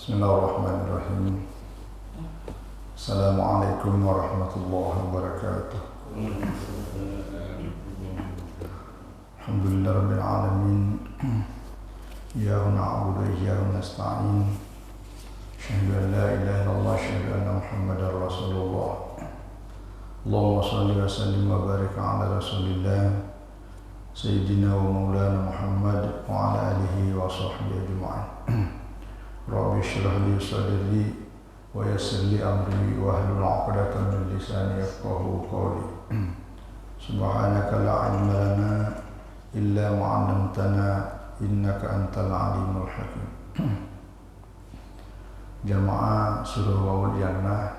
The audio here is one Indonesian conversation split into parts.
Bismillahirrahmanirrahim. Assalamualaikum warahmatullahi wabarakatuh. Alhamdulillah rabbil alamin. Iyyaka na'budu wa iyyaka nasta'in. Asyhadu an la ilaha illallah, asyhadu anna Muhammadar Rasulullah. Allahumma shalli wa sallim wa barik ala Rasulillah Sayyidina wa Maulana Muhammad wa ala alihi wa sahbihi ajma'in. Rabbi shrah li sadri wa yassir li amri wa hlul 'uqdatam min lisani yafqahu qawli. Subhanaka la 'ilma lana illa ma 'allamtana innaka antal 'alimul hakim. Jamaah Surah Wawul Jannah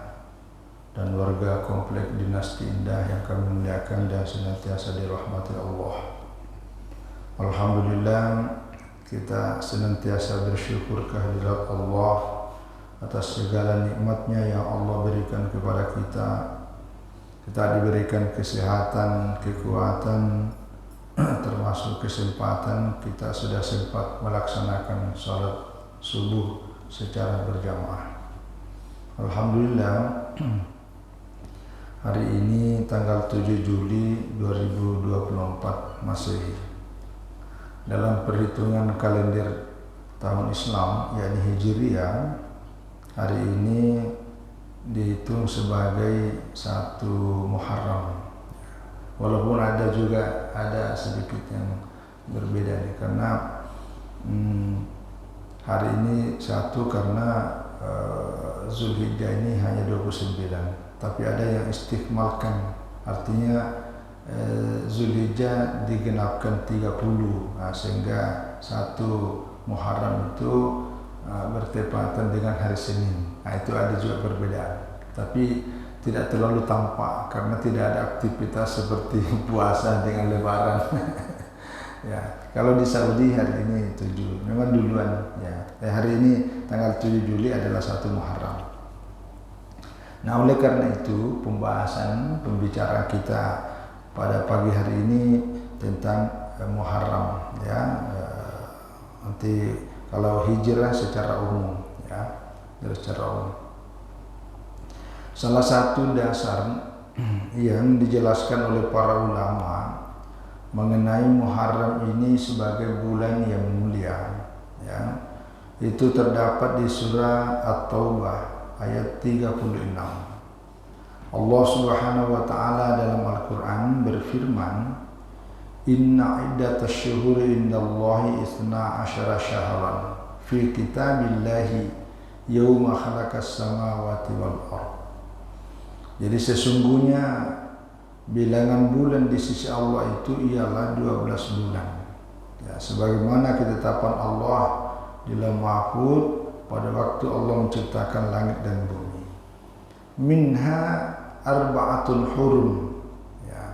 dan warga komplek Dinasti Indah yang kami muliakan dan senantiasa dirahmati Allah. Alhamdulillah, kita senantiasa bersyukur kehadirat Allah atas segala nikmatnya yang Allah berikan kepada kita. Kita diberikan kesehatan, kekuatan, termasuk kesempatan kita sudah sempat melaksanakan salat subuh secara berjamaah. Alhamdulillah, hari ini tanggal 7 Juli 2024 Masehi. Dalam perhitungan kalender tahun Islam, yakni Hijriah, hari ini dihitung sebagai 1 Muharram. Walaupun ada sedikit yang berbeda nih, karena hari ini 1 karena Zulhijjah ini hanya 29, tapi ada yang istikmalkan, artinya Zulhijjah digenapkan 30, sehingga 1 Muharram itu bertepatan dengan hari Senin. Itu ada juga perbedaan, tapi tidak terlalu tampak karena tidak ada aktivitas seperti puasa dengan Lebaran. Ya, kalau di Saudi hari ini 7, memang duluan ya. Hari ini tanggal 7 Juli adalah 1 Muharram. Nah, oleh karena itu pembicaraan kita pada pagi hari ini tentang Muharram ya. Nanti kalau Hijrah secara umum ya, secara umum. Salah satu dasar yang dijelaskan oleh para ulama mengenai Muharram ini sebagai bulan yang mulia ya, itu terdapat di surah At-Taubah ayat 36. Allah Subhanahu wa taala dalam Al-Qur'an berfirman, "Inna iddatash syuhuri indallahi 12 syahran fi kitabillahi yauma khalaqas samawati wal ardh." Jadi sesungguhnya bilangan bulan di sisi Allah itu ialah 12 bulan. Ya, sebagaimana ketetapan Allah di Lauh Mahfuz pada waktu Allah menciptakan langit dan bumi. Minha arba'atun hurum ya.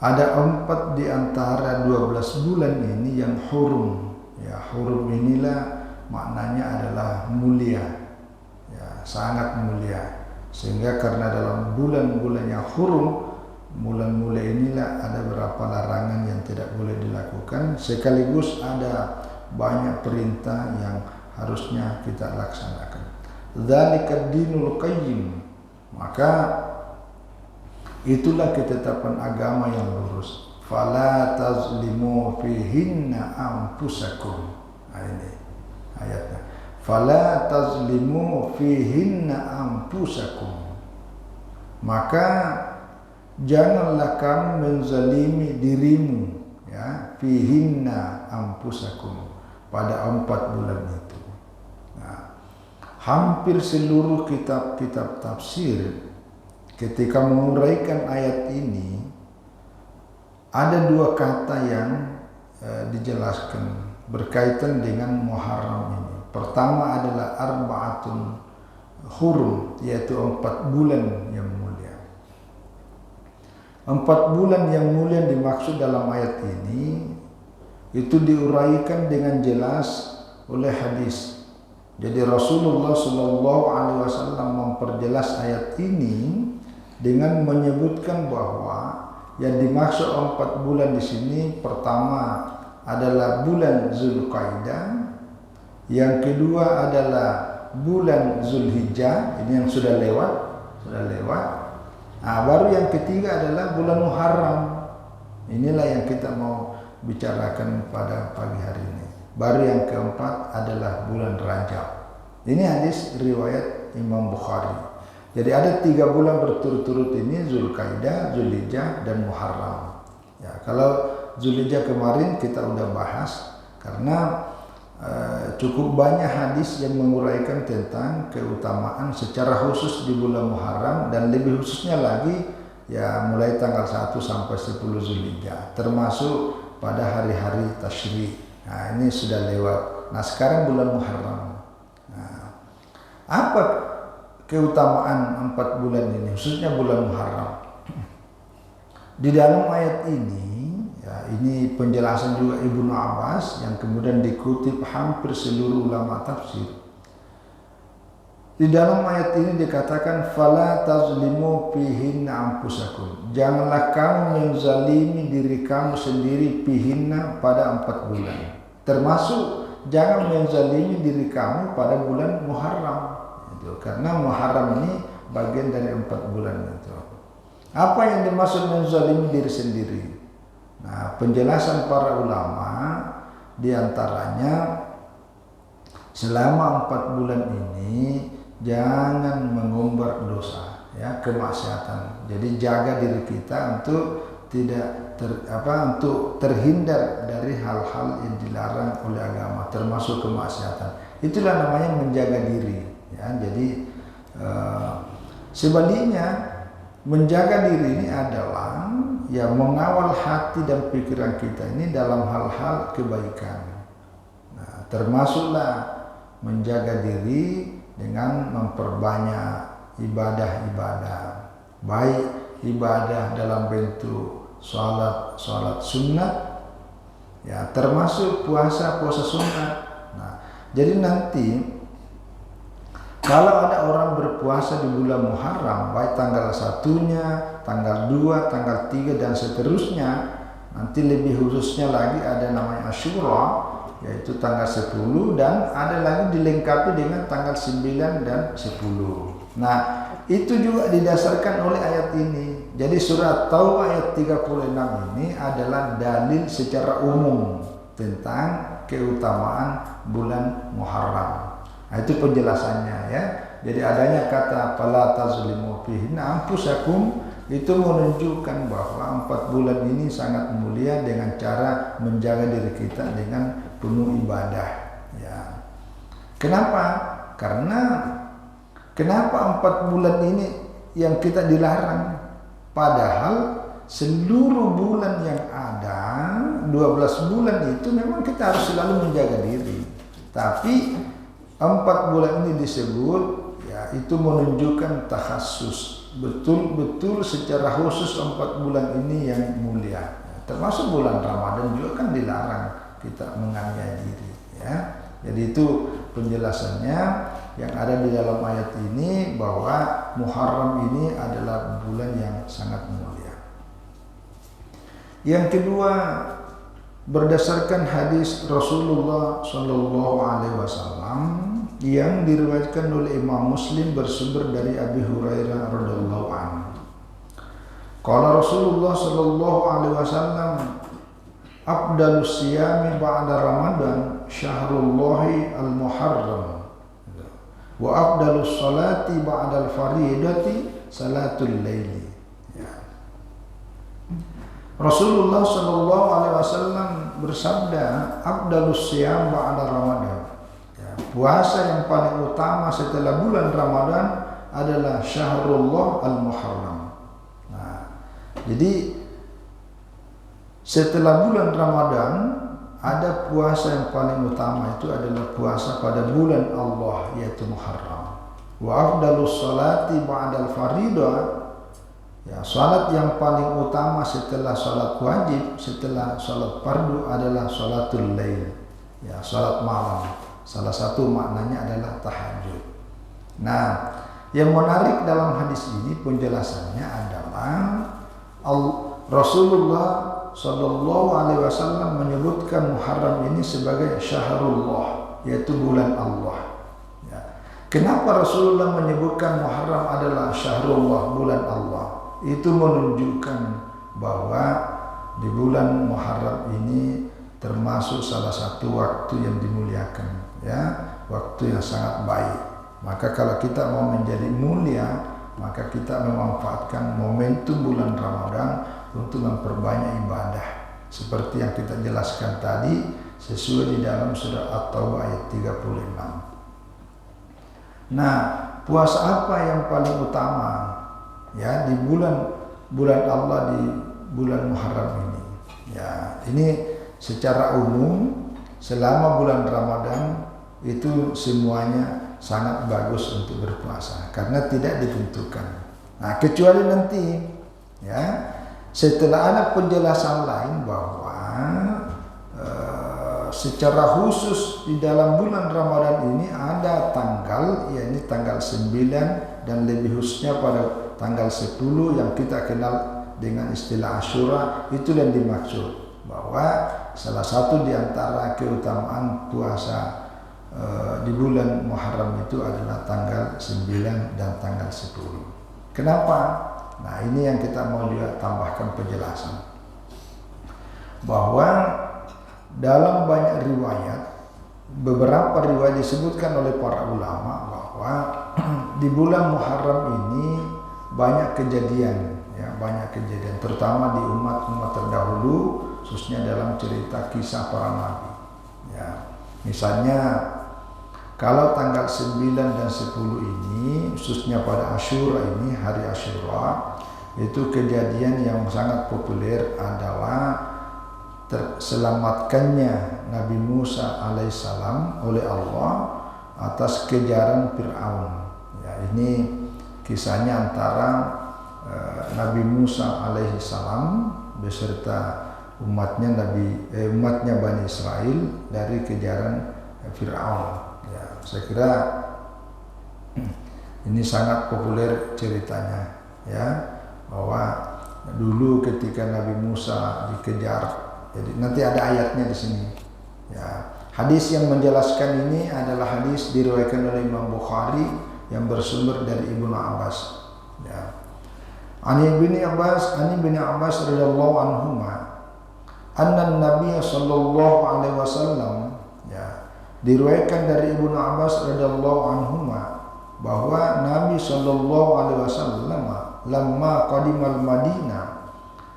Ada 4 di antara 12 bulan ini yang hurum ya. Hurum inilah maknanya adalah mulia ya, sangat mulia, sehingga karena dalam bulan-bulan yang hurum, bulan mulia inilah ada beberapa larangan yang tidak boleh dilakukan, sekaligus ada banyak perintah yang harusnya kita laksanakan. Dzalika dinul qayyim, maka itulah ketetapan agama yang lurus. Fala tazlimu fihinna anfusakum. Ini ayatnya. Fala tazlimu fihinna anfusakum. Maka janganlah kamu menzalimi dirimu ya, fihinna anfusakum, pada 4 bulan itu. Hampir seluruh kitab-kitab tafsir ketika menguraikan ayat ini ada 2 kata yang dijelaskan berkaitan dengan Muharram ini. Pertama adalah arba'atun hurum, yaitu 4 bulan yang mulia. 4 bulan yang mulia dimaksud dalam ayat ini itu diuraikan dengan jelas oleh hadis. Jadi Rasulullah SAW memperjelas ayat ini dengan menyebutkan bahwa yang dimaksud 4 bulan di sini pertama adalah bulan Zulqa'dah, Yang kedua adalah bulan Zulhijjah, ini yang sudah lewat. Baru yang ketiga adalah bulan Muharram. Inilah yang kita mau bicarakan pada pagi hari ini. Baru yang keempat adalah bulan Rajab. Ini hadis riwayat Imam Bukhari. Jadi ada 3 bulan berturut-turut ini, Zulkaidah, Zulhijjah, dan Muharram. Ya, kalau Zulhijjah kemarin kita udah bahas karena cukup banyak hadis yang menguraikan tentang keutamaan secara khusus di bulan Muharram, dan lebih khususnya lagi ya mulai tanggal 1 sampai 10 Zulhijjah, termasuk pada hari-hari tasyrik. Nah, ini sudah lewat. Nah, sekarang bulan Muharram. Nah, apa keutamaan 4 bulan ini, khususnya bulan Muharram? Di dalam ayat ini, ya, ini penjelasan juga Ibnu Abbas yang kemudian dikutip hampir seluruh ulama tafsir. Di dalam ayat ini dikatakan fala tazlimu fihinna anfusakum. Janganlah kamu menzalimi diri kamu sendiri fihinna pada 4 bulan. Termasuk jangan menzalimi diri kamu pada bulan Muharram. Itu karena Muharram ini bagian dari 4 bulan itu. Apa yang dimaksud menzalimi diri sendiri? Nah, penjelasan para ulama diantaranya selama 4 bulan ini jangan mengumbar dosa, ya, kemaksiatan. Jadi jaga diri kita untuk tidak untuk terhindar dari hal-hal yang dilarang oleh agama, termasuk kemaksiatan. Itulah namanya menjaga diri, ya. Jadi sebaliknya menjaga diri ini adalah ya mengawal hati dan pikiran kita ini dalam hal-hal kebaikan. Nah, termasuklah menjaga diri dengan memperbanyak ibadah-ibadah, baik ibadah dalam bentuk sholat sunat, ya, termasuk puasa sunat. Nah, jadi nanti kalau ada orang berpuasa di bulan Muharram, baik tanggal 1-nya, tanggal 2, tanggal 3, dan seterusnya, nanti lebih khususnya lagi ada namanya Asyura, yaitu tanggal 10, dan ada lagi dilengkapi dengan tanggal 9 dan 10. Nah, itu juga didasarkan oleh ayat ini. Jadi surat Taubah ayat 36 ini adalah dalil secara umum tentang keutamaan bulan Muharram. Nah, itu penjelasannya, ya. Jadi adanya kata fala tazlimu fihinna anfusakum itu menunjukkan bahwa 4 bulan ini sangat mulia dengan cara menjaga diri kita dengan penuh ibadah, ya. Kenapa? Kenapa 4 bulan ini yang kita dilarang? Padahal seluruh bulan yang ada 12 bulan itu memang kita harus selalu menjaga diri. Tapi 4 bulan ini disebut, ya, itu menunjukkan takhasus, betul-betul secara khusus 4 bulan ini yang mulia, ya, termasuk bulan Ramadan juga kan dilarang kita menganiaya diri, ya. Jadi itu penjelasannya yang ada di dalam ayat ini, bahwa Muharram ini adalah bulan yang sangat mulia. Yang kedua, berdasarkan hadis Rasulullah Shallallahu Alaihi Wasallam yang diriwayatkan oleh Imam Muslim bersumber dari Abi Hurairah radhiyallahu anhu. Qala Rasulullah Shallallahu Alaihi Wasallam, afdalus siyami ba'da Ramadan syahrullahi al-Muharram, wa afdalus salati ba'da al-faridati salatul laili. Rasulullah Shallallahu Alaihi Wasallam bersabda, afdalus siyam ba'da Ramadan, ya, puasa yang paling utama setelah bulan Ramadan adalah syahrullah al-Muharram. Nah, jadi setelah bulan Ramadan ada puasa yang paling utama, itu adalah puasa pada bulan Allah, yaitu Muharram. Wa afdalus salati ba'da al-faridah, ya, salat yang paling utama setelah salat wajib, setelah salat fardu adalah salatul lail, ya, salat malam. Salah satu maknanya adalah tahajud. Nah, yang menarik dalam hadis ini penjelasannya adalah Rasulullah Shallallahu Alaihi Wasallam menyebutkan Muharram ini sebagai syahrullah, yaitu bulan Allah. Ya. Kenapa Rasulullah menyebutkan Muharram adalah syahrullah, bulan Allah? Itu menunjukkan bahwa di bulan Muharram ini termasuk salah satu waktu yang dimuliakan, ya, waktu yang sangat baik. Maka kalau kita mau menjadi mulia, maka kita memanfaatkan momentum bulan Ramadan untuk memperbanyak ibadah, seperti yang kita jelaskan tadi sesuai di dalam surah At-Taubah ayat 36. Nah, puasa apa yang paling utama ya di bulan Allah, di bulan Muharram ini? Ya, ini secara umum selama bulan Ramadan itu semuanya sangat bagus untuk berpuasa karena tidak ditentukan. Nah, kecuali nanti ya setelah ada penjelasan lain bahwa secara khusus di dalam bulan Ramadan ini ada tanggal, yakni tanggal 9 dan lebih khususnya pada tanggal 10 yang kita kenal dengan istilah Asyura. Itu yang dimaksud, bahwa salah satu di antara keutamaan puasa di bulan Muharram itu adalah tanggal 9 dan tanggal 10. Kenapa? Nah, ini yang kita mau juga tambahkan penjelasan, bahwa dalam banyak riwayat, beberapa riwayat disebutkan oleh para ulama bahwa di bulan Muharram ini banyak kejadian, ya, banyak kejadian, terutama di umat-umat terdahulu, khususnya dalam cerita kisah para nabi. Ya, misalnya kalau tanggal 9 dan 10 ini, khususnya pada Asyura ini, hari Asyura, itu kejadian yang sangat populer adalah terselamatkannya Nabi Musa alaihissalam oleh Allah atas kejaran Fir'aun. Ya, ini kisahnya antara Nabi Musa alaihissalam beserta umatnya Bani Israel dari kejaran Fir'aun. Ya, saya kira ini sangat populer ceritanya, ya, bahwa dulu ketika Nabi Musa dikejar. Jadi nanti ada ayatnya di sini. Ya, hadis yang menjelaskan ini adalah hadis diriwayatkan oleh Imam Bukhari yang bersumber dari Ibnu Abbas. Ya. Ani bin Abbas radhiyallahu anhuma, anna Nabiy sallallahu alaihi wasallam, ya, diriwayatkan dari Ibnu Abbas radhiyallahu anhuma bahwa Nabi sallallahu alaihi wasallam lamma qadimal Madinah,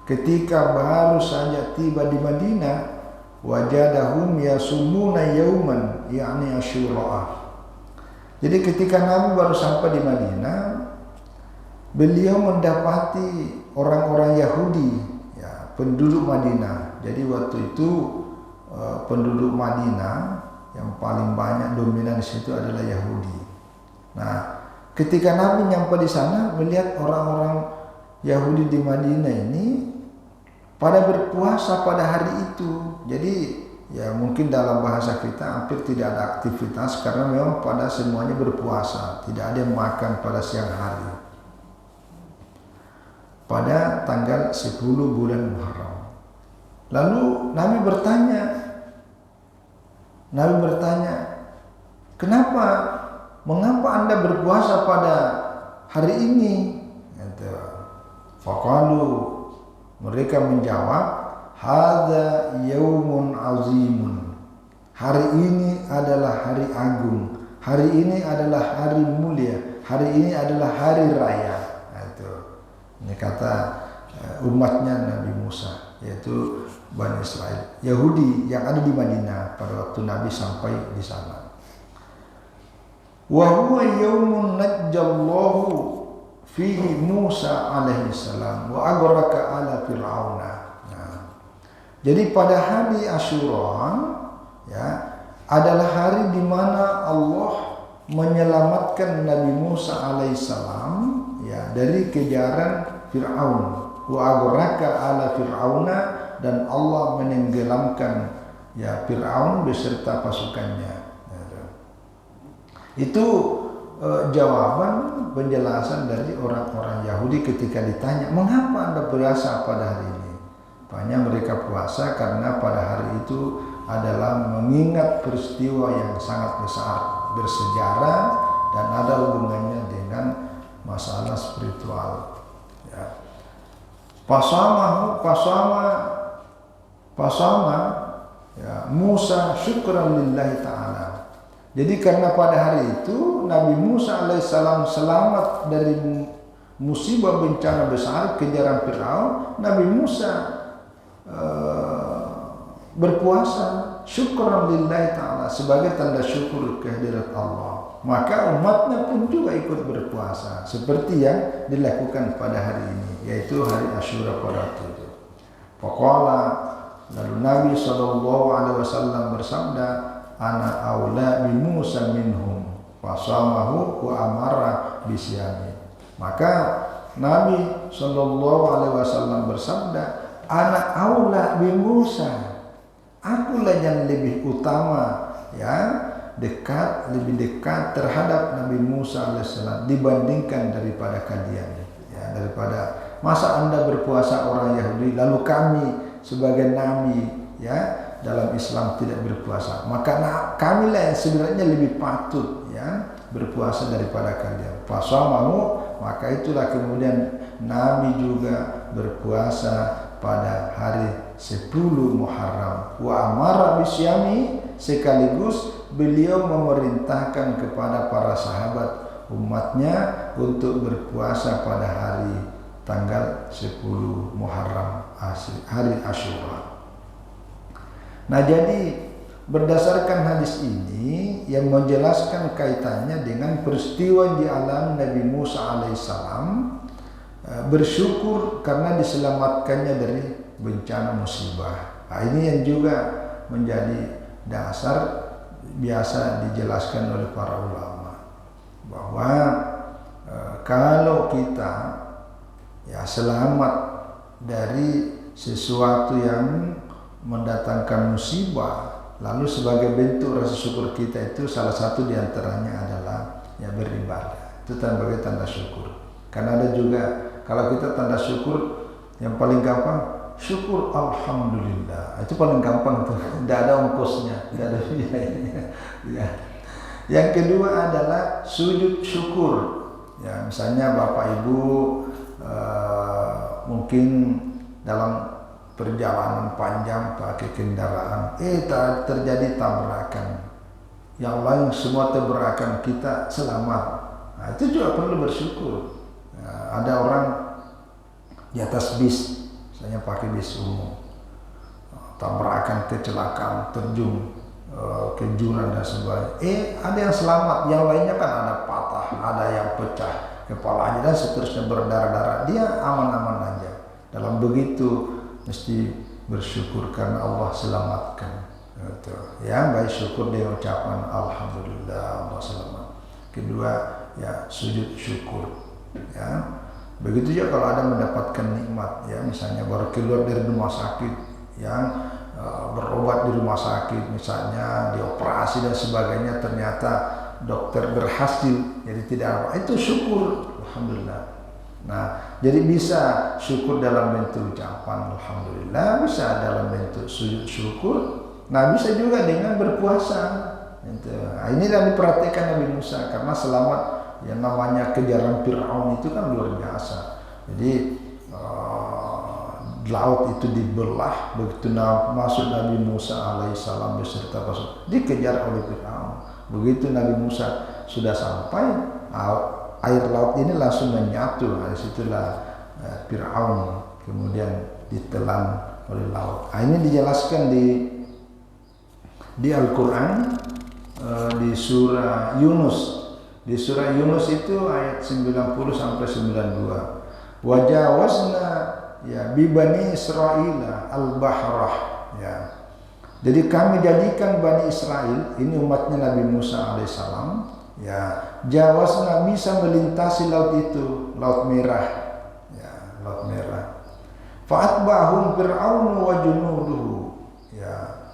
ketika baru saja tiba di Madinah, wajadahum yasumuna yauman, yakni Asyura. Jadi ketika Nabi baru sampai di Madinah, beliau mendapati orang-orang Yahudi, ya, penduduk Madinah. Jadi waktu itu penduduk Madinah yang paling banyak dominan di situ adalah Yahudi. Nah, ketika Nabi nyampe di sana, melihat orang-orang Yahudi di Madinah ini pada berpuasa pada hari itu. Jadi ya mungkin dalam bahasa kita hampir tidak ada aktivitas karena memang pada semuanya berpuasa, tidak ada yang makan pada siang hari. Pada tanggal 10 bulan Muharram. Lalu Nabi bertanya, mengapa Anda berpuasa pada hari ini? Faqalu, mereka menjawab, hadza yaumun azimun. Hari ini adalah hari agung. Hari ini adalah hari mulia. Hari ini adalah hari raya. Nah, itu. Ini kata umatnya Nabi Musa, yaitu Bani Israel, Yahudi yang ada di Madinah pada waktu Nabi sampai di sana. Wa huwa yaumun najjallahu fihi Musa alaihissalam wa aghraka ala Fir'auna. Nah, jadi pada hari Asyura, ya, adalah hari di mana Allah menyelamatkan Nabi Musa alaihissalam, ya, dari kejaran Fir'aun. Wa aghraka ala Fir'auna, dan Allah menenggelamkan, ya, Fir'aun beserta pasukannya. Itu jawaban penjelasan dari orang-orang Yahudi ketika ditanya, mengapa Anda puasa pada hari ini? Banyak mereka puasa karena pada hari itu adalah mengingat peristiwa yang sangat besar, bersejarah, dan ada hubungannya dengan masalah spiritual. Ya. Pasama ya, Musa syukran lillahi ta'ala. Jadi karena pada hari itu Nabi Musa alaihissalam selamat dari musibah bencana besar kejaran Fir'aun, Nabi Musa berpuasa syukran lillahi ta'ala sebagai tanda syukur kehadirat Allah. Maka umatnya pun juga ikut berpuasa seperti yang dilakukan pada hari ini, yaitu hari Asyura pada waktu itu. Faqala, lalu Nabi SAW bersabda, ana aula bi Musa minhum fasamahu wa amara bisyami. Maka Nabi SAW bersabda, ana aula bi Musa, akulah yang lebih utama, ya, lebih dekat terhadap Nabi Musa alaihissalam dibandingkan daripada kalian. Ya, daripada masa Anda berpuasa orang Yahudi lalu kami sebagai nabi, ya, dalam Islam tidak berpuasa, maka kamilah yang sebenarnya lebih patut, ya, berpuasa daripada kalian. Fasamahu, maka itulah kemudian Nabi juga berpuasa pada hari 10 Muharram. Wa amara bisyami, sekaligus beliau memerintahkan kepada para sahabat umatnya untuk berpuasa pada hari tanggal 10 Muharram, hari Asyura. Nah, jadi berdasarkan hadis ini yang menjelaskan kaitannya dengan peristiwa di alam Nabi Musa alaihissalam bersyukur karena diselamatkannya dari bencana musibah. Nah, ini yang juga menjadi dasar biasa dijelaskan oleh para ulama bahwa kalau kita, ya, selamat dari sesuatu yang mendatangkan musibah, lalu sebagai bentuk rasa syukur kita itu salah satu diantaranya adalah, ya, beribadah. Itu sebagai tanda syukur. Karena ada juga kalau kita tanda syukur yang paling gampang syukur alhamdulillah, itu paling gampang tuh, tidak ada ongkosnya, tidak ada biayanya. Ya. Yang kedua adalah sujud syukur. Ya, misalnya Bapak Ibu mungkin dalam perjalanan panjang pakai kendaraan, terjadi tabrakan, yang lain semua tabrakan, kita selamat. Nah, itu juga perlu bersyukur. Nah, ada orang di atas bis, misalnya pakai bis umum, tabrakan, kecelakaan, terjun ke jurang dan sebagainya. Ada yang selamat, yang lainnya kan ada patah, ada yang pecah kepalanya dan seterusnya, berdarah-darah. Dia aman-aman aja. Dalam begitu mesti bersyukur karena Allah selamatkan. Gitu. Ya, baik syukur dengan ucapan alhamdulillah Allah selamat. Kedua, ya, sujud syukur. Ya. Begitu juga kalau ada mendapatkan nikmat, ya, misalnya baru keluar dari rumah sakit, yang berobat di rumah sakit, misalnya dioperasi dan sebagainya, ternyata dokter berhasil, jadi tidak apa, itu syukur, alhamdulillah. Nah, jadi bisa syukur dalam bentuk ucapan alhamdulillah, bisa dalam bentuk sujud syukur, nah bisa juga dengan berpuasa. Nah, ini yang diperhatikan Nabi Musa karena selamat, yang namanya kejaran Fir'aun itu kan luar biasa. Jadi laut itu dibelah, begitu masuk Nabi Musa alaihissalam beserta pasukan dikejar oleh Fir'aun. Begitu Nabi Musa sudah sampai, air laut ini langsung menyatu. Dari situlah Fir'aun kemudian ditelan oleh laut. Nah, ini dijelaskan di Al-Quran, di surah Yunus. Di surah Yunus itu ayat 90 sampai 92. Wajawazna, ya, bi Bani Israil al-bahrah, ya. Jadi kami jadikan Bani Israel, ini umatnya Nabi Musa alaihissalam, ya, jawazna, bisa melintasi laut itu, laut merah, ya, laut merah. Fa'atba'hum fir'aun wa junuduhu, ya,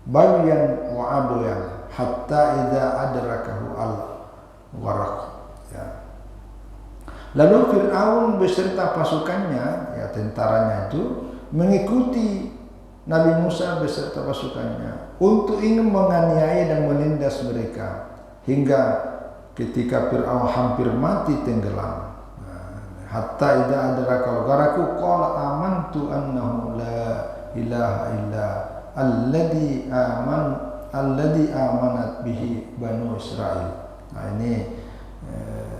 bagyan wa adyan hatta idza adrakahu al-waraq, ya. Lalu Fir'aun beserta pasukannya, ya, tentaranya itu mengikuti Nabi Musa beserta pasukannya untuk ingin menganiaya dan menindas mereka hingga ketika Fir'aun hampir mati tenggelam. Hatta idza adrakal gharaqu qala amantu annahu la ilaha illa alladhi amanat bihi Banu Israil. Nah, ini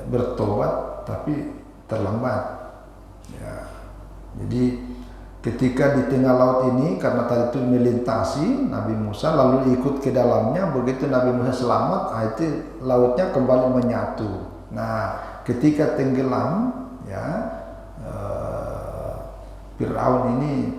bertobat tapi terlambat. Ya. Jadi ketika di tengah laut ini, karena tadi itu melintasi Nabi Musa lalu ikut ke dalamnya, begitu Nabi Musa selamat, itu lautnya kembali menyatu. Nah, ketika tenggelam, ya Fir'aun ini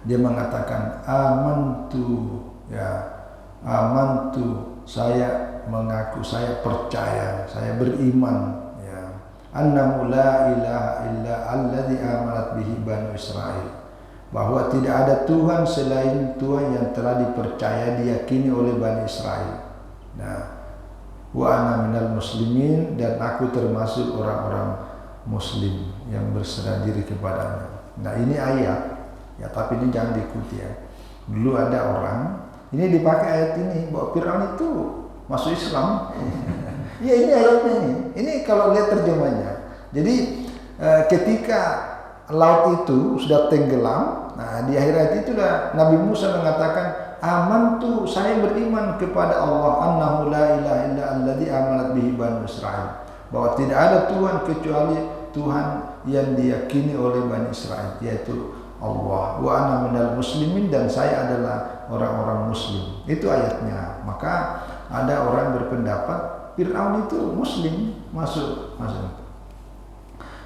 dia mengatakan amantu, ya amantu, saya mengaku, saya percaya, saya beriman, ya annahu la ilaha illa alladhi amanat bihi Banu Israil, bahwa tidak ada Tuhan selain Tuhan yang telah dipercaya, diyakini oleh Bani Israel. Nah, wa ana minal muslimin, dan aku termasuk orang-orang muslim yang berserah diri kepadanya. Nah, ini ayat, ya tapi ini jangan diikuti ya. Dulu ada orang, ini dipakai ayat ini bahwa Fir'aun itu masuk Islam. Ya ini ayatnya ini. Ini kalau lihat terjemahnya. Jadi ketika laut itu sudah tenggelam, nah di akhir ayat itu Nabi Musa mengatakan amantu, saya beriman kepada Allah, annahu la ilaha illa alladhi amanat bihi Banu Israil, bahwa tidak ada Tuhan kecuali Tuhan yang diyakini oleh Bani Israel, yaitu Allah. Wa ana minal muslimin, dan saya adalah orang-orang muslim. Itu ayatnya. Maka ada orang berpendapat Fir'aun itu muslim, masuk.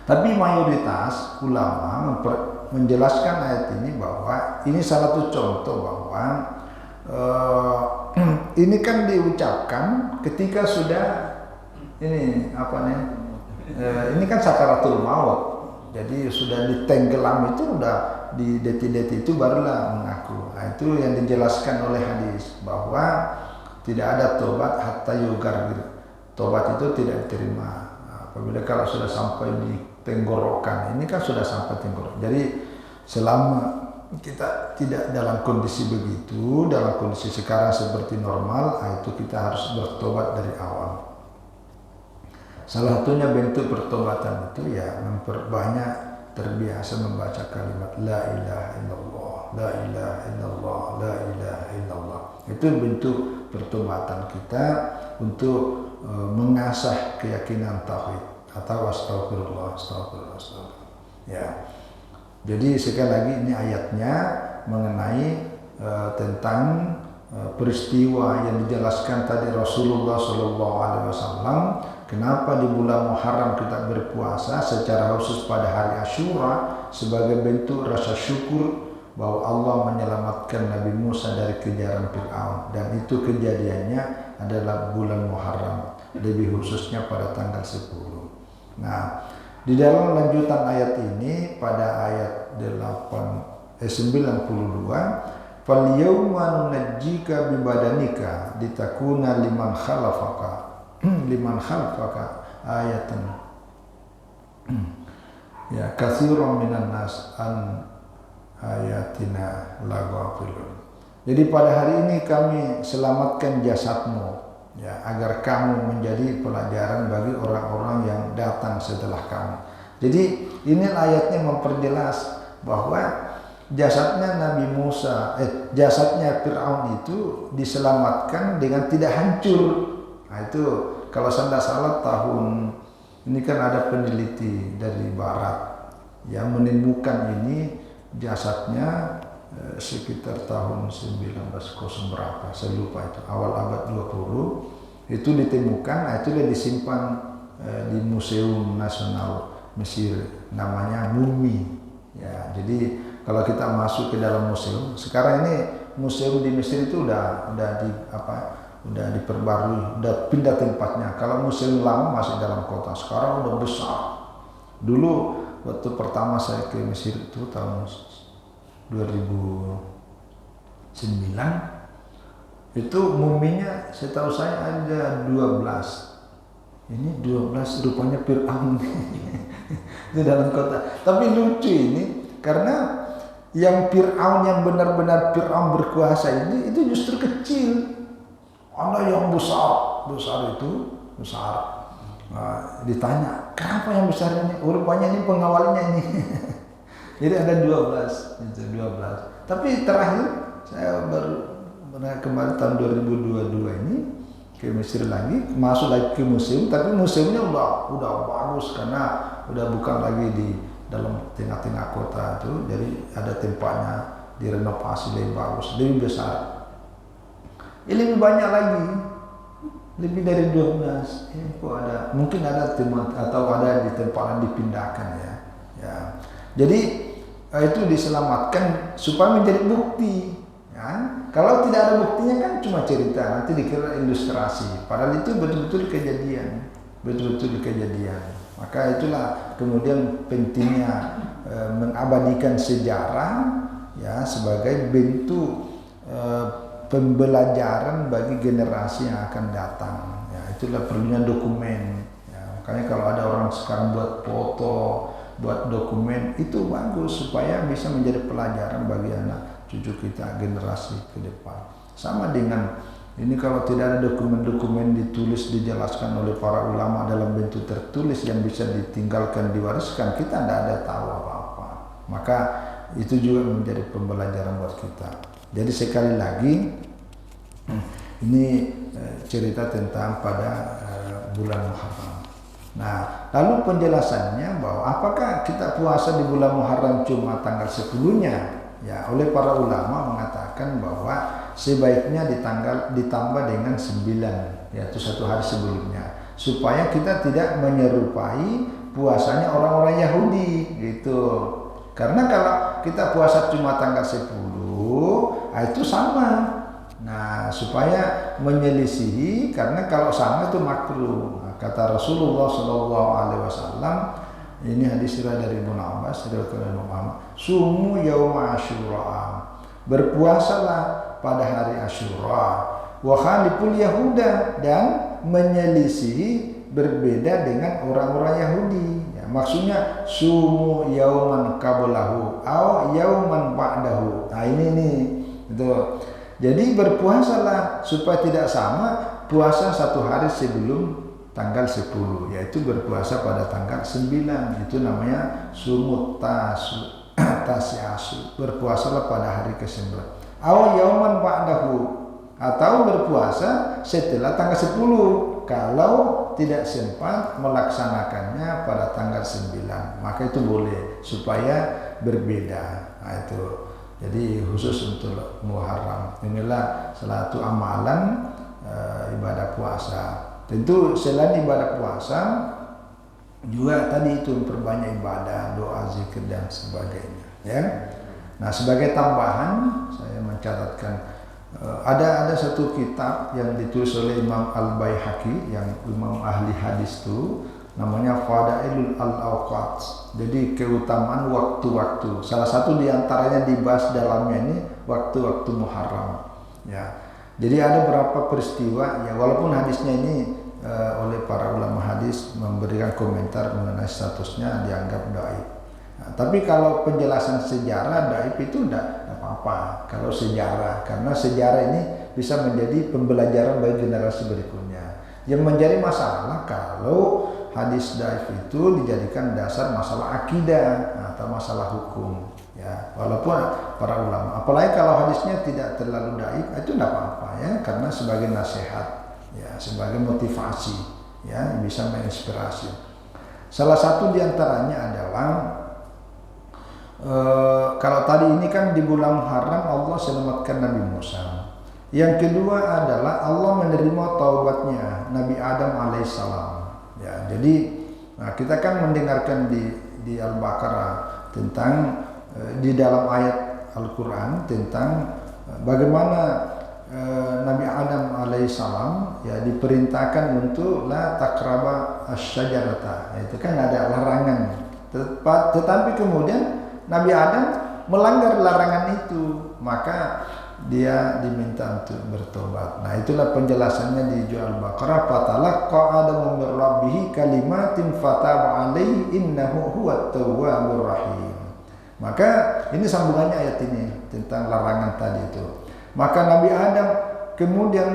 Tapi mayoritas ulama menjelaskan ayat ini bahwa ini salah satu contoh bahwa ini kan diucapkan ketika sudah ini ini kan sakaratul maut. Jadi sudah ditenggelam, itu udah di detik-detik itu barulah mengaku. Nah, itu yang dijelaskan oleh hadis bahwa tidak ada tobat hatta yugargir. Tobat itu tidak diterima apabila kalau sudah sampai di tenggorokan. Ini kan sudah sampai tenggorokan. Jadi selama kita tidak dalam kondisi begitu, dalam kondisi sekarang seperti normal, itu kita harus bertobat dari awal. Salah satunya bentuk pertobatan itu ya memperbanyak terbiasa membaca kalimat la ilaha illallah, la ilaha illallah, la ilaha illallah. Itu bentuk pertobatan kita untuk mengasah keyakinan tauhid atau astagfirullah. Ya. Jadi sekali lagi ini ayatnya mengenai tentang peristiwa yang dijelaskan tadi Rasulullah SAW. Kenapa di bulan Muharram kita berpuasa secara khusus pada hari Asyura sebagai bentuk rasa syukur bahwa Allah menyelamatkan Nabi Musa dari kejaran Fir'aun, dan itu kejadiannya adalah bulan Muharram, lebih khususnya pada tanggal 10. Nah, di dalam lanjutan ayat ini pada ayat 92, fal yawma nunajjika bibadanika litakuna liman khalafaka ayatan. Ya, katsiran minan nas an ayatina laghafilun. Jadi pada hari ini kami selamatkan jasadmu, ya, agar kamu menjadi pelajaran bagi orang-orang yang datang setelah kamu. Jadi ini ayatnya memperjelas bahwa jasadnya Nabi Musa, jasadnya Fir'aun itu diselamatkan dengan tidak hancur. Nah itu kalau saya tidak salah tahun ini kan ada peneliti dari barat yang menemukan ini jasadnya sekitar tahun 1900 berapa, saya lupa itu, awal abad 20 itu ditemukan. Nah itu dia disimpan di Museum Nasional Mesir, namanya mumi. Ya, jadi kalau kita masuk ke dalam museum, sekarang ini museum di Mesir itu udah diperbarui, udah pindah tempatnya. Kalau museum lama masih dalam kota, sekarang udah besar. Dulu waktu pertama saya ke Mesir itu tahun 2009, itu muminya setahu saya ada 12. Ini 12 rupanya Fir'aun di dalam kota. Tapi lucu ini karena Yang Fir'aun yang benar-benar Fir'aun berkuasa ini itu justru kecil. Ada yang besar itu besar. Nah, ditanya, kenapa yang besar ini? Rupanya ini pengawalnya ini. Jadi ada 12, itu 12. Tapi terakhir saya baru kemarin tahun 2022 ini ke Mesir lagi, masuk lagi ke museum, tapi museumnya udah bagus karena udah bukan lagi di dalam tengah-tengah kota itu, jadi ada tempatnya direnovasi lebih bagus, lebih besar. Lebih banyak lagi, lebih dari 12. Kok ada? Mungkin ada tempat atau ada di tempat yang dipindahkan ya. Jadi itu diselamatkan supaya menjadi bukti. Ya. Kalau tidak ada buktinya kan cuma cerita, nanti dikira ilustrasi. Padahal itu betul-betul kejadian, Maka itulah kemudian pentingnya mengabadikan sejarah ya sebagai bentuk pembelajaran bagi generasi yang akan datang. Ya, itulah perlunya dokumen. Ya, makanya kalau ada orang sekarang buat foto, buat dokumen itu bagus supaya bisa menjadi pelajaran bagi anak cucu kita generasi ke depan. Sama dengan ini kalau tidak ada dokumen-dokumen ditulis dijelaskan oleh para ulama dalam bentuk tertulis yang bisa ditinggalkan diwariskan, kita tidak ada tahu apa-apa. Maka itu juga menjadi pembelajaran buat kita. Jadi sekali lagi ini cerita tentang pada bulan Muharram. Nah, lalu penjelasannya bahwa apakah kita puasa di bulan Muharram cuma tanggal 10-nya? Ya, oleh para ulama mengatakan bahwa sebaiknya ditambah dengan 9, yaitu 1 hari sebelumnya, supaya kita tidak menyerupai puasanya orang-orang Yahudi gitu. Karena kalau kita puasa cuma tanggal 10, itu sama. Nah, supaya menyelisihi, karena kalau sama itu makruh. Nah, kata Rasulullah SAW, ini hadis dari Ibnu Abbas, riwayat Muhammad, sumu yauma Asyura, berpuasalah pada hari Asyura, wa khaliful yahuda, dan menyelisihi berbeda dengan orang-orang Yahudi. Ya, maksudnya sumu yauman qablahu au yauman ba'dahu. Nah ini itu. Jadi berpuasalah supaya tidak sama puasa 1 hari sebelum tanggal 10, yaitu berpuasa pada tanggal 9. Itu namanya sumut tasyasu, berpuasalah pada hari ke-9. Aw yauman ba'dahu, atau berpuasa setelah tanggal 10 kalau tidak sempat melaksanakannya pada tanggal 9, maka itu boleh supaya berbeda. Nah itu jadi khusus untuk Muharram. Inilah salah satu amalan ibadah puasa. Tentu selain ibadah puasa juga tadi itu memperbanyak ibadah, doa, zikir dan sebagainya. Ya. Nah sebagai tambahan saya mencatatkan ada satu kitab yang ditulis oleh Imam Al-Baihaqi, yang Imam ahli hadis itu, namanya Fadailul Al-Awqat. Jadi keutamaan waktu-waktu. Salah satu diantaranya dibahas dalamnya ini waktu-waktu Muharram. Ya. Jadi ada beberapa peristiwa ya, walaupun hadisnya ini oleh para ulama hadis memberikan komentar mengenai statusnya dianggap dhaif. Nah, tapi kalau penjelasan sejarah dhaif itu tidak apa-apa kalau sejarah, karena sejarah ini bisa menjadi pembelajaran bagi generasi berikutnya. Yang menjadi masalah kalau hadis dhaif itu dijadikan dasar masalah akidah atau masalah hukum. Ya, walaupun para ulama, apalagi kalau hadisnya tidak terlalu dhaif, itu tidak apa-apa ya, karena sebagai nasihat, ya, sebagai motivasi, ya, bisa menginspirasi. Salah satu diantaranya adalah kalau tadi ini kan di bulan Muharram Allah selamatkan Nabi Musa. Yang kedua adalah Allah menerima taubatnya Nabi Adam alaihissalam. Ya, jadi kita kan mendengarkan di Al-Baqarah tentang di dalam ayat Al-Quran tentang bagaimana Nabi Adam alaihissalam ya diperintahkan untuk la taqraba asyajarata, itu kan ada larangan, tetapi kemudian Nabi Adam melanggar larangan itu, maka dia diminta untuk bertobat. Nah itulah penjelasannya di Al-Baqarah, fatalaqa Adamu min rabbih kalimatin fataba alaihi innahu huwat tawwabur rahim. Maka Ini sambungannya ayat ini tentang larangan tadi itu. Maka Nabi Adam kemudian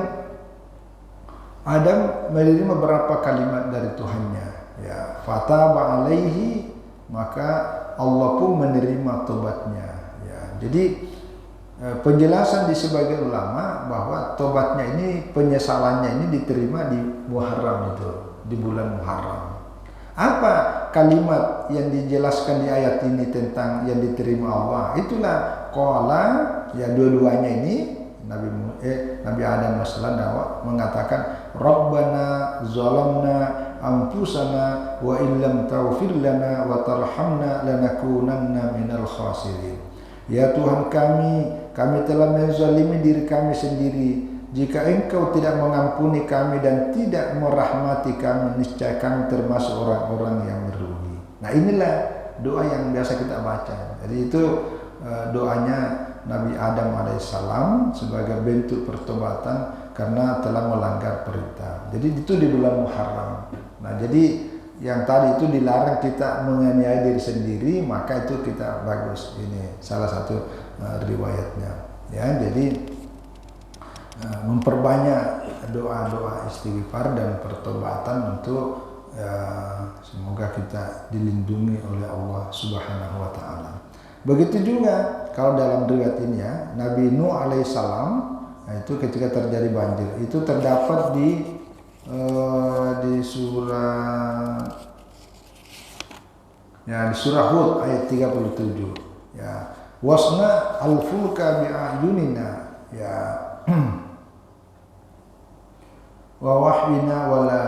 Adam menerima beberapa kalimat dari Tuhannya. Ya, fataba alaihi, maka Allah pun menerima tobatnya. Ya, jadi penjelasan di sebagian ulama bahwa tobatnya ini, penyesalannya ini diterima di Muharram itu, di bulan Muharram. Apa kalimat yang dijelaskan di ayat ini tentang yang diterima Allah? Itulah qala, ya dua-duanya ini Nabi Adam AS mengatakan Rabbana zalamna anfusana wa illam taghfir lana wa tarhamna lanakunanna minal khasirin. Ya Tuhan kami telah menzalimi diri kami sendiri. Jika Engkau tidak mengampuni kami dan tidak merahmati kami, niscaya kami termasuk orang-orang yang merugi. Nah, inilah doa yang biasa kita baca. Jadi itu doanya Nabi Adam alaihissalam sebagai bentuk pertobatan karena telah melanggar perintah. Jadi itu di bulan Muharram. Nah, jadi yang tadi itu dilarang kita menganiaya diri sendiri, maka itu kita bagus. Ini salah satu riwayatnya. Ya, jadi memperbanyak doa-doa istighfar dan pertobatan untuk semoga kita dilindungi oleh Allah Subhanahu wa taala. Begitu juga kalau dalam riwayat ini ya, Nabi Nuh alaihissalam, itu ketika terjadi banjir, itu terdapat di surah Hud ayat 37. Ya, wasna al-fulka bi'ayunina, ya wa wahyina wala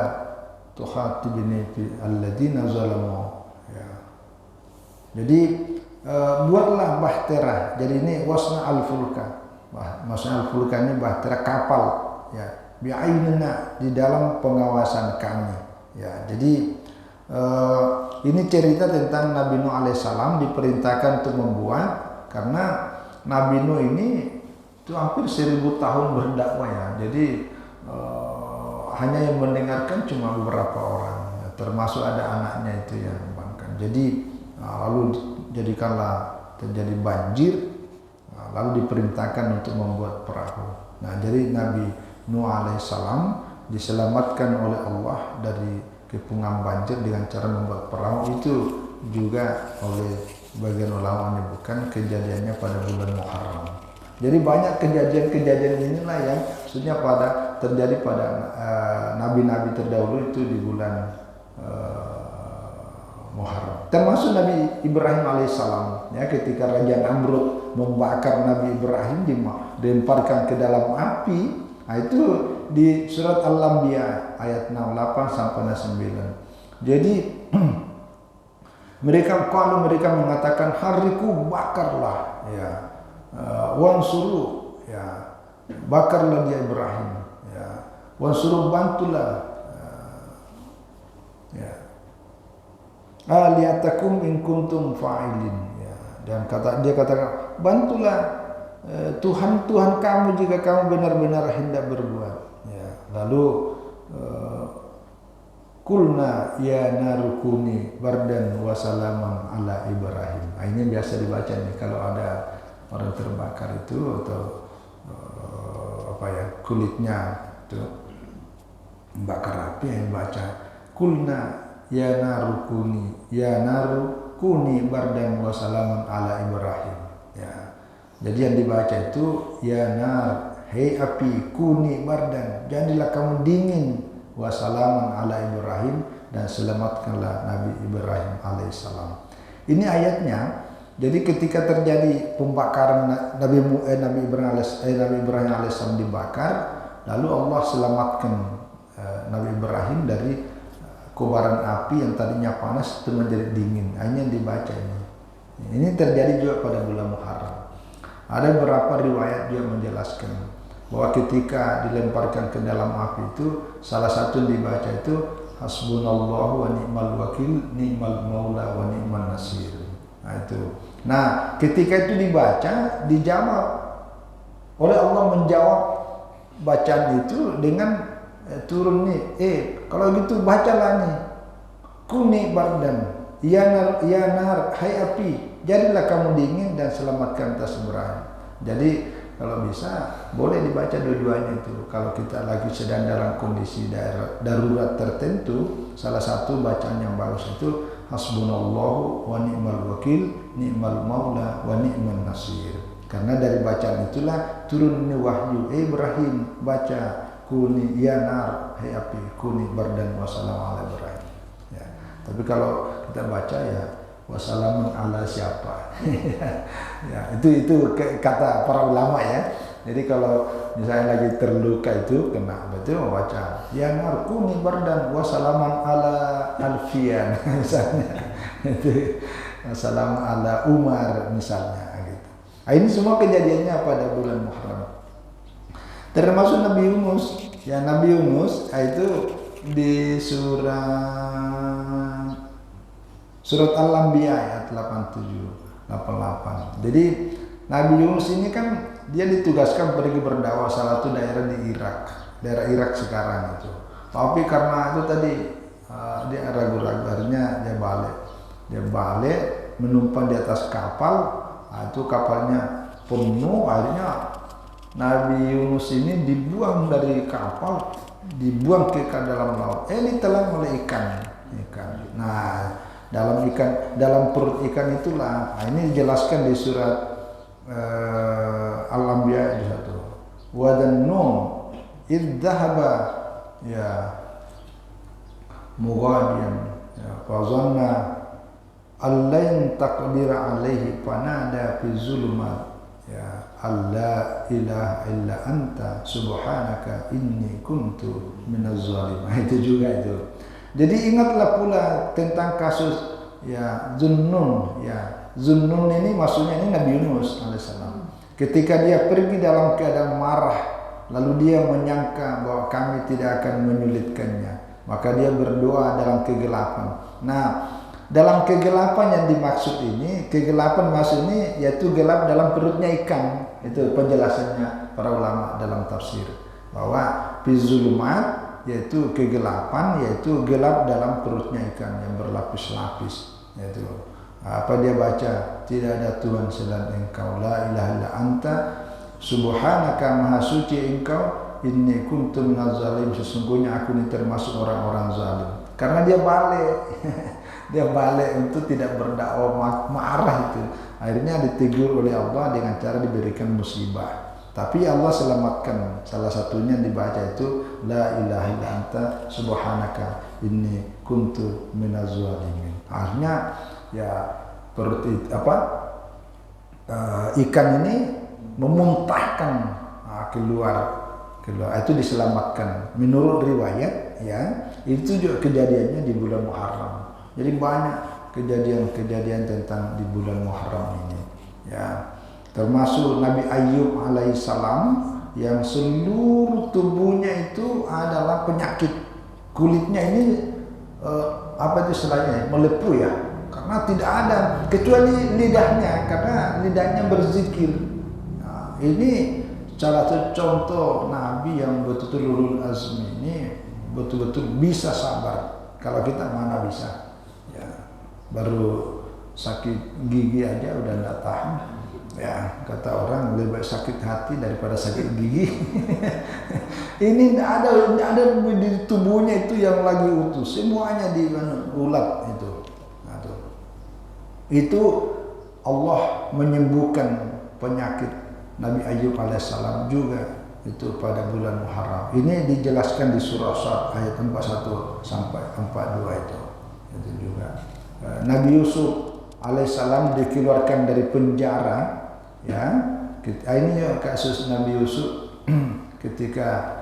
tuhatibni fi alladziina zalamu. Ya. Jadi buatlah bahtera. Jadi ini wasna al-fulka. Maksudnya al-fulka ini bahtera kapal, ya. Bi'ainina, di dalam pengawasan kami. Ya. Jadi ini cerita tentang Nabi Nuh alaihissalam diperintahkan untuk membuat, karena Nabi Nuh ini itu hampir 1000 tahun berdakwah ya. Jadi hanya yang mendengarkan cuma beberapa orang, ya, termasuk ada anaknya itu yang membangkang. Jadi lalu jadikanlah terjadi banjir, lalu diperintahkan untuk membuat perahu. Nah, jadi Nabi Nuh alaihissalam diselamatkan oleh Allah dari kepungan banjir dengan cara membuat perahu. Itu juga oleh bagian ulama menyebutkan kejadiannya pada bulan Muharram. Jadi banyak kejadian-kejadian inilah yang maksudnya terjadi pada nabi-nabi terdahulu itu di bulan Muharram. Termasuk Nabi Ibrahim alaihissalam, ya, ketika Raja Namrud membakar Nabi Ibrahim, dilemparkan ke dalam api. Nah, itu di surat Al-Anbiya ayat 68 sampai 9. Jadi mereka mengatakan hariku bakarlah, ya, wansuru, ya, bakarlah dia Ibrahim, ya, wansuru bantulah, ya, aliyatakum in kuntum fa'ilin, ya, dan dia katakan bantulah Tuhan kamu jika kamu benar-benar hendak berbuat, ya. Lalu kulna ya narukuni bardan wa salaman ala Ibrahim. Nah, ini biasa dibaca nih kalau ada orang terbakar itu atau kulitnya itu bakar api, yang baca kulna ya narukuni bardan wa salaman ala Ibrahim, ya. Jadi yang dibaca itu ya nar, hei api, kuni bardan, jadilah kamu dingin, wassalaman ala Ibrahim, dan selamatkanlah Nabi Ibrahim alaihissalam. Ini ayatnya. Jadi ketika terjadi pembakaran Nabi Ibrahim alaihissalam dibakar, lalu Allah selamatkan Nabi Ibrahim dari kobaran api yang tadinya panas itu menjadi dingin. Hanya dibaca ini. Ini terjadi juga pada bulan Muharram. Ada beberapa riwayat dia menjelaskan bahwa ketika dilemparkan ke dalam api itu, salah satu dibaca itu hasbunallahu wa ni'mal wakil, ni'mal maula wa ni'man nasir. Nah, itu. Nah, ketika itu dibaca, dijawab oleh Allah, menjawab bacaan itu dengan turun nih, kalau gitu bacalah nih, kuni bardan, ya nar, hai api, jadilah kamu dingin dan selamatkan tas Ibrahim. Jadi kalau bisa boleh dibaca dua-duanya itu. Kalau kita lagi sedang dalam kondisi darurat tertentu, salah satu bacaan yang bagus itu hasbunallahu wa ni'mal wakil, ni'mal maula wa ni'man nasir. Karena dari bacaan itulah turun ini wahyu. Ibrahim baca kuni ya nar, hai api, kuni bardan wa salam ala Ibrahim. Ya. Tapi kalau kita baca ya wassalamun ala siapa. Ya, itu kata para ulama ya. Jadi kalau misalnya lagi terluka itu kena betul membaca ya nar kuni bardan wa salaman ala Alfian misalnya. Itu wassalamun ala Umar misalnya. Nah, ini semua kejadiannya pada bulan Muharram. Termasuk Nabi Yunus. Ya, Nabi Yunus itu di surat Al-Anbiya ayat 87, 88. Jadi Nabi Yunus ini kan dia ditugaskan pergi berdakwah salah satu daerah di Irak, daerah Irak sekarang itu. Tapi karena itu tadi dia ragu-ragu, akhirnya dia balik menumpang di atas kapal. Nah, itu kapalnya penuh, akhirnya Nabi Yunus ini dibuang dari kapal, dibuang ke dalam laut. Ditelan oleh ikan. Nah, dalam perut ikan itulah. Nah, ini dijelaskan di surat Al-Anbiya ayat 1. Wa dhannun idh dhahaba ya mughadiyan ya fa zanna allain taqdira alaihi fanada fi zulumat ya alla ilaha illa anta subhanaka inni kuntu minaz zalimin. Itu juga itu. Jadi ingatlah pula tentang kasus ya Zunnun ya. Zunnun ini maksudnya ini Nabi Yunus alaihissalam. Ketika dia pergi dalam keadaan marah, lalu dia menyangka bahwa kami tidak akan menyulitkannya, maka dia berdoa dalam kegelapan. Nah, dalam kegelapan yang dimaksud ini, kegelapan maksud ini yaitu gelap dalam perutnya ikan. Itu penjelasannya para ulama dalam tafsir. Bahwa fizulumat yaitu kegelapan, yaitu gelap dalam perutnya ikan yang berlapis-lapis. Yaitu apa dia baca? Tidak ada Tuhan selain Engkau, la ilaha illa anta subhanaka maha suci Engkau, inni kuntu minaz zalim, sesungguhnya aku ini termasuk orang-orang zalim. Karena dia balik. Dia balik untuk tidak berdakwah, marah itu. Akhirnya ditegur oleh Allah dengan cara diberikan musibah. Tapi Allah selamatkan. Salah satunya dibaca itu la ilaha illa anta subhanaka inni kuntu minaz zalimin. Akhirnya ya perut ikan ini memuntahkan keluar itu diselamatkan. Menurut riwayat ya, itu juga kejadiannya di bulan Muharram. Jadi banyak kejadian-kejadian tentang di bulan Muharram ini. Ya, termasuk Nabi Ayub alaihissalam yang seluruh tubuhnya itu adalah penyakit. Kulitnya ini apa itu istilahnya? Melepuh ya. Karena tidak ada kecuali lidahnya, karena lidahnya berzikir. Nah, ini salah satu contoh Nabi yang betul-betul ulul azmi ini betul-betul bisa sabar. Kalau kita mana bisa? Baru sakit gigi aja udah nggak tahan ya, kata orang lebih baik sakit hati daripada sakit gigi. Ini tidak ada di tubuhnya itu yang lagi utuh, semuanya di ulat itu. Nah, itu Allah menyembuhkan penyakit Nabi Ayub alaihissalam juga itu pada bulan Muharram. Ini dijelaskan di surah Sad ayat 41 sampai 42 itu juga. Nabi Yusuf alaihissalam dikeluarkan dari penjara ya. Ini ya kasus Nabi Yusuf ketika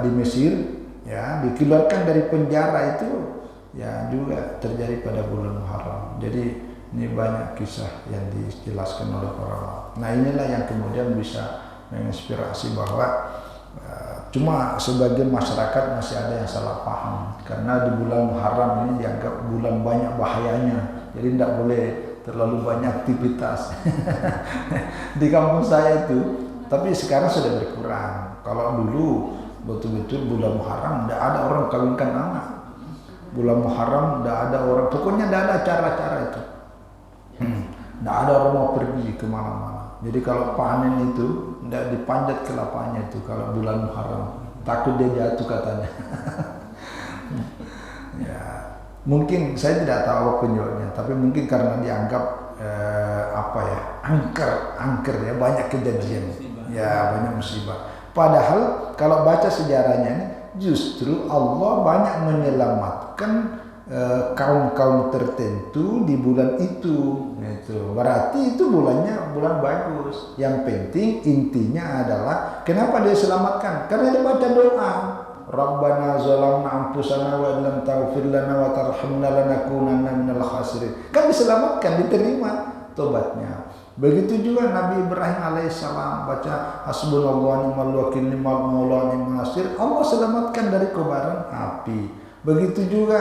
di Mesir ya, dikeluarkan dari penjara itu ya juga terjadi pada bulan Muharram. Jadi ini banyak kisah yang dijelaskan oleh para ulama. Nah, inilah yang kemudian bisa menginspirasi bahwa cuma sebagian masyarakat masih ada yang salah paham, karena di bulan Muharram ini dianggap bulan banyak bahayanya, jadi tidak boleh terlalu banyak aktivitas. Di kampung saya itu, tapi sekarang sudah berkurang. Kalau dulu betul-betul bulan Muharram tidak ada orang kawinkan anak. Bulan Muharram tidak ada orang, pokoknya tidak ada cara-cara itu. Tidak ada orang mau pergi kemana-mana. Jadi kalau panen itu tidak dipanjat kelapanya itu kalau bulan Muharram, takut dia jatuh katanya. Ya, mungkin saya tidak tahu apa penyebabnya, tapi mungkin karena dianggap angker ya, banyak kejadian, ya banyak musibah. Padahal kalau baca sejarahnya ini, justru Allah banyak menyelamatkan kaum-kaum tertentu di bulan itu. Berarti itu bulannya bulan bagus. Yang penting intinya adalah kenapa dia selamatkan? Karena dia baca doa. Rabbana zalamna anfusana wa illam taghfir lana wa tarhamna lanakunanna minal khasirin. Kan diselamatkan, diterima tobatnya. Begitu juga Nabi Ibrahim alaihissalam baca hasbunallahu wa ni'mal wakil ni'mal maula ni'mal nasir, Allah selamatkan dari kobaran api. Begitu juga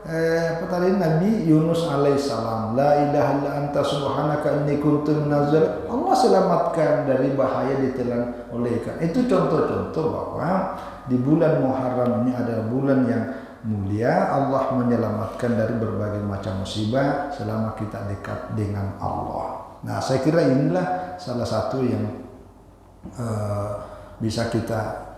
Nabi Yunus alaihissalam, la ilaha illa anta subhanaka inni kuntu minaz zalimin, Allah selamatkan dari bahaya ditelan oleh ikan. Itu contoh-contoh bahwa di bulan Muharram ini adalah bulan yang mulia. Allah menyelamatkan dari berbagai macam musibah selama kita dekat dengan Allah. Nah, saya kira inilah salah satu yang bisa kita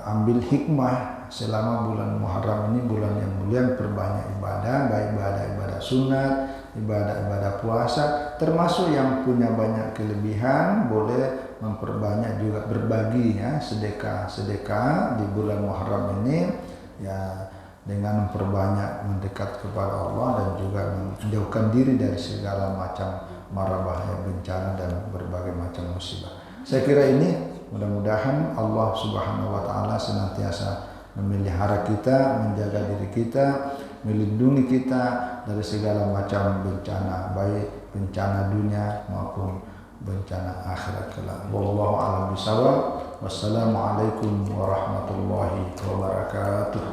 ambil hikmah selama bulan Muharram ini, bulan yang mulia, perbanyak ibadah, baik ibadah sunat, ibadah puasa, termasuk yang punya banyak kelebihan boleh memperbanyak juga berbagi ya, sedekah di bulan Muharram ini ya, dengan memperbanyak mendekat kepada Allah dan juga menjauhkan diri dari segala macam mara bahaya, bencana dan berbagai macam musibah. Saya kira ini mudah-mudahan Allah Subhanahu wa taala senantiasa memelihara kita, menjaga diri kita, melindungi kita dari segala macam bencana, baik bencana dunia maupun bencana akhirat kelak. Wallahu a'lam bishawab. Wassalamualaikum warahmatullahi wabarakatuh.